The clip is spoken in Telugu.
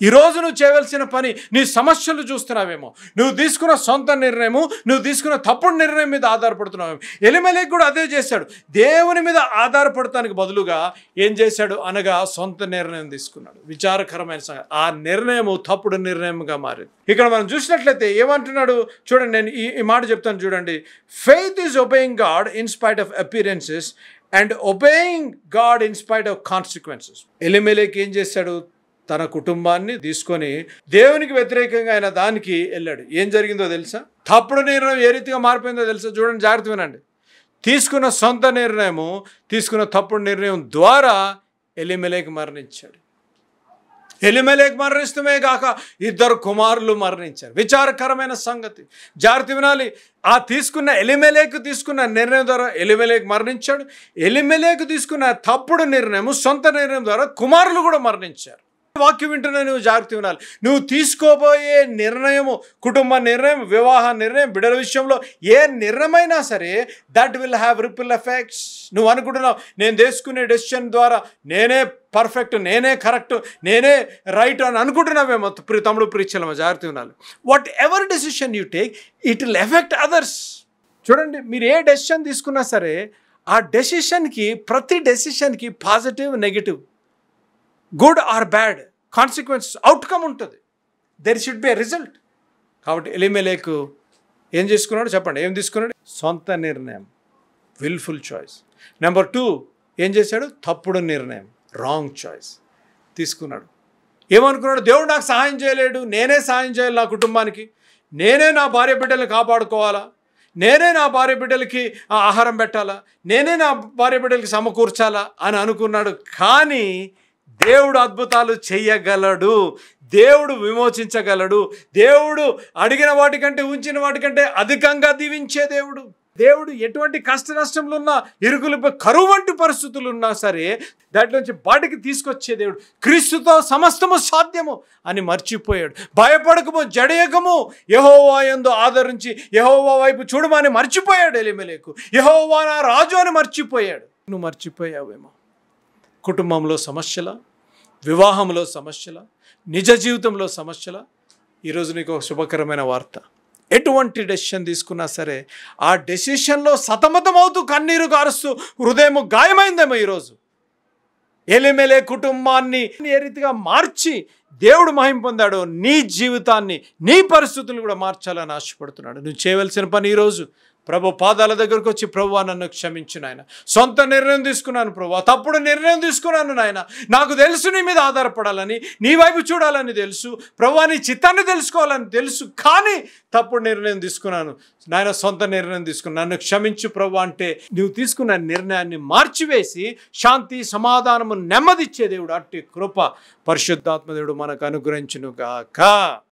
ఈరోజు నువ్వు చేయవలసిన పని, నీ సమస్యలు చూస్తున్నావేమో, నువ్వు తీసుకున్న సొంత నిర్ణయము, నువ్వు తీసుకున్న తప్పుడు నిర్ణయం మీద ఆధారపడుతున్నావేమో. ఎలీమెలెకు కూడా అదే చేశాడు. దేవుని మీద ఆధారపడటానికి బదులుగా ఏం చేశాడు అనగా సొంత నిర్ణయం తీసుకున్నాడు. విచారకరమైన సంగతి. ఆ నిర్ణయము తప్పుడు నిర్ణయంగా మారింది. ఇక్కడ మనం చూసినట్లయితే ఏమంటున్నాడు చూడండి, నేను ఈ మాట చెప్తాను చూడండి. Faith is obeying God in spite of appearances and obeying God in spite of consequences. Elimelech ఏం చేశాడు? తన కుటుంబాన్ని తీసుకొని దేవునికి వ్యతిరేకంగా ఆయన దానికి వెళ్ళాడు. ఏం జరిగిందో తెలుసా? తప్పుడు నిర్ణయం ఏ రీతిగా మారిపోయిందో తెలుసా? చూడండి, జాగ్రత్త వినండి. తీసుకున్న సొంత నిర్ణయము, తీసుకున్న తప్పుడు నిర్ణయం ద్వారా ఎలీమెలెకు మరణించాడు. ఎలీమెలెకు మరణిస్తమే కాక 2 కుమారులు మరణించారు. విచారకరమైన సంగతి. జాగ్రత్త వినాలి. ఆ ఎలీమెలెకు తీసుకున్న నిర్ణయం ద్వారా ఎలీమెలెకు మరణించాడు. ఎలీమెలెకు తీసుకున్న తప్పుడు నిర్ణయం, సొంత నిర్ణయం ద్వారా కుమారులు కూడా మరణించారు. వాక్యం వింటున్నా నువ్వు జాగ్రత్త వినాలి. నువ్వు తీసుకోబోయే నిర్ణయము, కుటుంబ నిర్ణయం, వివాహ నిర్ణయం, బిడ్డల విషయంలో ఏ నిర్ణయమైనా సరే that will have ripple effects. నువ్వు అనుకుంటున్నావు నేను తీసుకునే డెసిషన్ ద్వారా నేనే పర్ఫెక్ట్, నేనే కరెక్ట్, నేనే రైట్ అని అనుకుంటున్నావేమో. తమ్ముడు ప్రీచలమా, జాగ్రత్త వినాలి. Whatever decision you take it will affect others. చూడండి, మీరు ఏ డెసిషన్ తీసుకున్నా సరే ఆ డెసిషన్కి, ప్రతి డెసిషన్కి positive, negative, good or bad consequences, outcome ఉంటుంది. There should be a result. కాబట్టి ఎలీమెలెకు ఏం చేసుకున్నాడు చెప్పండి? ఏం తీసుకున్నాడు? సొంత నిర్ణయం, విల్ఫుల్ చాయిస్. నెంబర్ 2 ఏం చేశాడు? తప్పుడు నిర్ణయం, రాంగ్ చాయిస్ తీసుకున్నాడు. ఏమనుకున్నాడు? దేవుడు నాకు సహాయం చేయలేడు, నేనే సహాయం చేయాలి నా కుటుంబానికి, నేనే నా భార్య బిడ్డలను కాపాడుకోవాలా, నేనే నా భార్య బిడ్డలకి ఆహారం పెట్టాలా, నేనే నా భార్య బిడ్డలకి సమకూర్చాలా అని అనుకున్నాడు. కానీ దేవుడు అద్భుతాలు చెయ్యగలడు, దేవుడు విమోచించగలడు, దేవుడు అడిగిన వాటికంటే, ఉంచిన వాటికంటే అధికంగా దీవించే దేవుడు. దేవుడు ఎటువంటి కష్ట నష్టములు ఉన్నా, ఇరుకులపై కరువు వంటి పరిస్థితులు ఉన్నా సరే దాంట్లోంచి బయటికి తీసుకొచ్చే దేవుడు. క్రీస్తుతో సమస్తము సాధ్యము అని మర్చిపోయాడు. భయపడకము, జడయకము, యెహోవా యందు ఆదరించి యెహోవా వైపు చూడమని మర్చిపోయాడు ఎలీమెలెకు. యెహోవా నా రాజు అని మర్చిపోయాడు. నువ్వు మర్చిపోయావేమో. కుటుంబంలో సమస్యల, వివాహంలో సమస్యల, నిజ జీవితంలో సమస్యల. ఈరోజు నీకు ఒక శుభకరమైన వార్త. ఎటువంటి డెసిషన్ తీసుకున్నా సరే ఆ డెసిషన్లో సతమతమవుతూ కన్నీరు కారుస్తూ హృదయం గాయమైందేమో ఈరోజు. ఎలీమెలెకు కుటుంబాన్ని ఏ రీతిగా మార్చి దేవుడు మహిమ పొందాడో నీ జీవితాన్ని, నీ పరిస్థితులు కూడా మార్చాలని ఆశపడుతున్నాడు. నువ్వు చేయవలసిన పని ఈరోజు ప్రభు పాదాల దగ్గరకు వచ్చి, ప్రభువా నన్ను క్షమించు నాయన, సొంత నిర్ణయం తీసుకున్నాను ప్రభువా, తప్పుడు నిర్ణయం తీసుకున్నాను నాయన, నాకు తెలుసు నీ మీద ఆధారపడాలని, నీ వైపు చూడాలని తెలుసు ప్రభువా, నీ చిత్తాన్ని తెలుసుకోవాలని తెలుసు, కానీ తప్పుడు నిర్ణయం తీసుకున్నాను నాయన, సొంత నిర్ణయం తీసుకున్నాను, నన్ను క్షమించు ప్రభువా అంటే నువ్వు తీసుకున్న నిర్ణయాన్ని మార్చివేసి శాంతి, సమాధానము, నెమ్మదిచ్చే దేవుడు అట్టి కృప పరిశుద్ధాత్మ దేవుడు మనకు అనుగ్రహించును గాక.